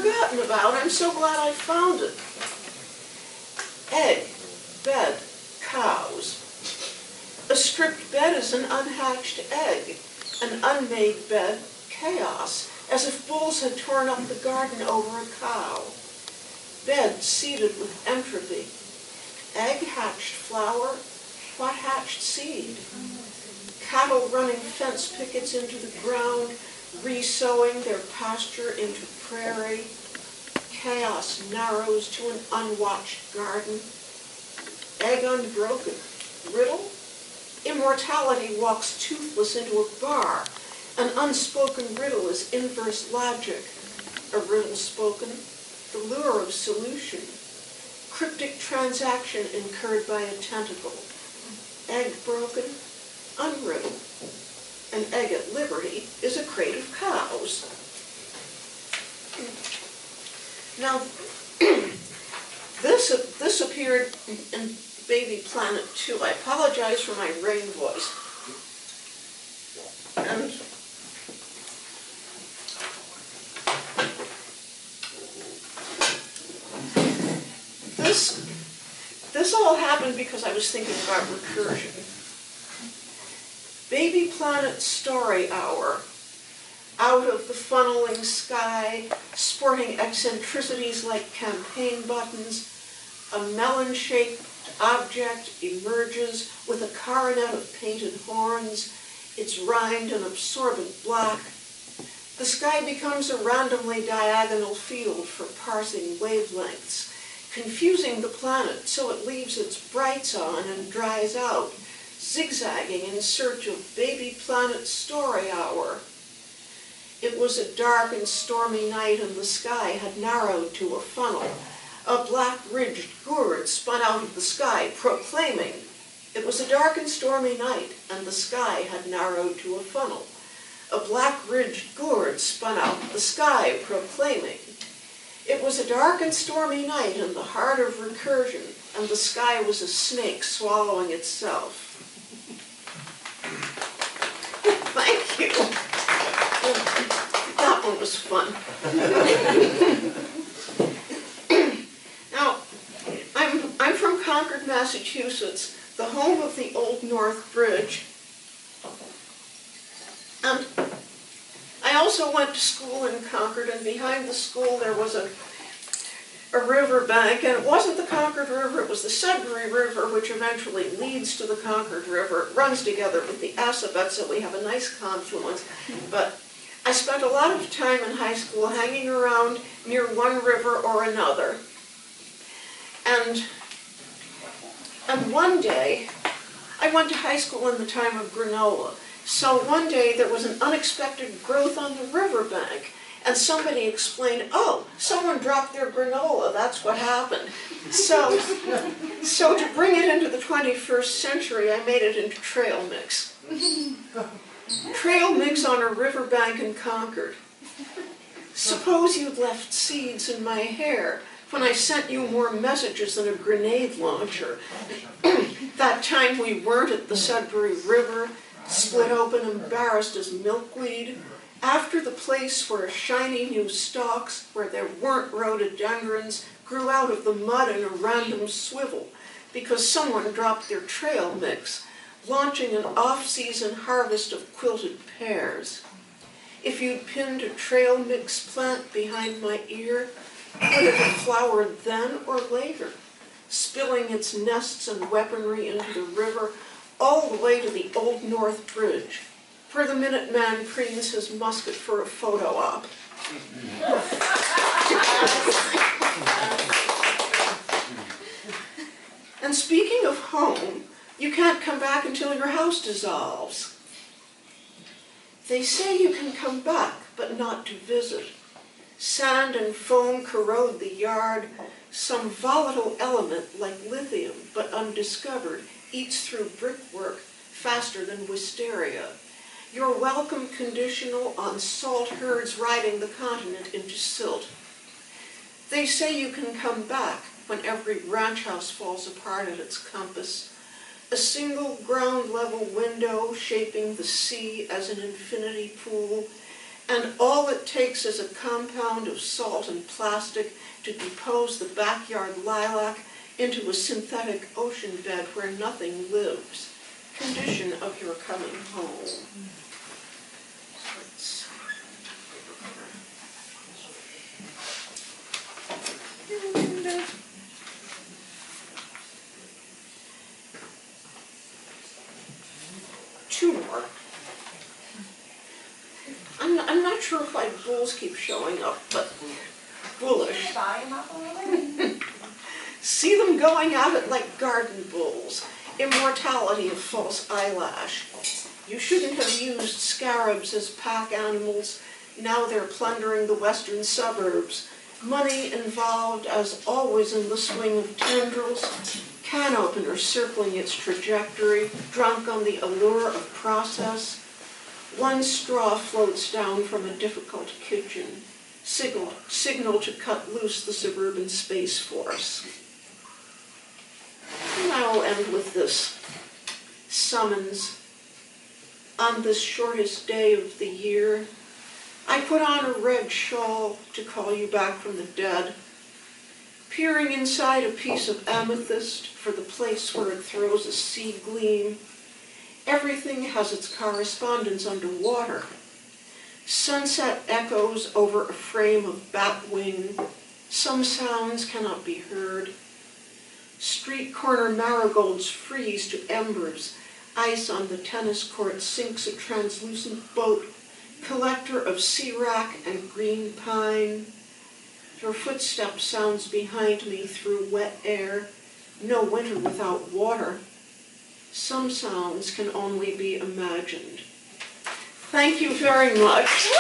forgotten about. I'm so glad I found it. Egg, bed, cows. A stripped bed is an unhatched egg. An unmade bed, chaos, as if bulls had torn up the garden over a cow. Bed seeded with entropy. Egg hatched flower, what hatched seed? Cattle running fence pickets into the ground, re-sowing their pasture into prairie. Chaos narrows to an unwatched garden. Egg unbroken. Riddle? Immortality walks toothless into a bar. An unspoken riddle is inverse logic. A riddle spoken, the lure of solution. Cryptic transaction incurred by a tentacle. Egg broken, unriddled. An egg at liberty is a crate of cows. Now, this appeared in Baby Planet 2. I apologize for my rain voice. And this all happened because I was thinking about recursion. Baby Planet Story Hour. Out of the funneling sky, sporting eccentricities like campaign buttons, a melon-shaped object emerges with a coronet of painted horns, its rind an absorbent black. The sky becomes a randomly diagonal field for parsing wavelengths, confusing the planet so it leaves its brights on and dries out, zigzagging in search of Baby Planet Story Hour. It was a dark and stormy night and the sky had narrowed to a funnel. A black-ridged gourd spun out of the sky, proclaiming. It was a dark and stormy night and the sky had narrowed to a funnel. A black-ridged gourd spun out of the sky, proclaiming. It was a dark and stormy night in the heart of recursion, and the sky was a snake swallowing itself. Thank you. That one was fun. Now, I'm from Concord, Massachusetts, the home of the Old North Bridge. And I also went to school in Concord, and behind the school there was a river bank, and it wasn't the Concord River, it was the Sudbury River, which eventually leads to the Concord River. It runs together with the Assabet, so we have a nice confluence. But I spent a lot of time in high school hanging around near one river or another. And one day, I went to high school in the time of granola. So one day there was an unexpected growth on the riverbank, and somebody explained, oh, someone dropped their granola, that's what happened. So to bring it into the 21st century, I made it into trail mix. Trail mix on a riverbank in Concord. Suppose you'd left seeds in my hair when I sent you more messages than a grenade launcher. That time we weren't at the Sudbury River, split open, embarrassed as milkweed, after the place where shiny new stalks, where there weren't rhododendrons, grew out of the mud in a random swivel, because someone dropped their trail mix, launching an off-season harvest of quilted pears. If you'd pinned a trail mix plant behind my ear, would it have flowered then or later, spilling its nests and weaponry into the river, all the way to the Old North Bridge, where the Minuteman preens his musket for a photo op. And speaking of home, you can't come back until your house dissolves. They say you can come back, but not to visit. Sand and foam corrode the yard. Some volatile element, like lithium, but undiscovered, eats through brickwork faster than wisteria. Your welcome conditional on salt herds riding the continent into silt. They say you can come back when every ranch house falls apart at its compass. A single ground-level window shaping the sea as an infinity pool, And all it takes is a compound of salt and plastic to depose the backyard lilac into a synthetic ocean bed where nothing lives. Condition of your coming home. Two more. I'm not sure why bulls keep showing up, but bullish. See them going at it like garden bulls. Immortality of false eyelash. You shouldn't have used scarabs as pack animals. Now they're plundering the western suburbs. Money involved, as always in the swing of tendrils. Can opener circling its trajectory, drunk on the allure of process. One straw floats down from a difficult kitchen. Signal to cut loose the suburban space force. And I'll end with this summons. On this shortest day of the year, I put on a red shawl to call you back from the dead, peering inside a piece of amethyst for the place where it throws a sea gleam. Everything has its correspondence underwater. Sunset echoes over a frame of bat wing. Some sounds cannot be heard. Street corner marigolds freeze to embers. Ice on the tennis court sinks a translucent boat, collector of sea wrack and green pine. Your footstep sounds behind me through wet air. No winter without water. Some sounds can only be imagined. Thank you very much.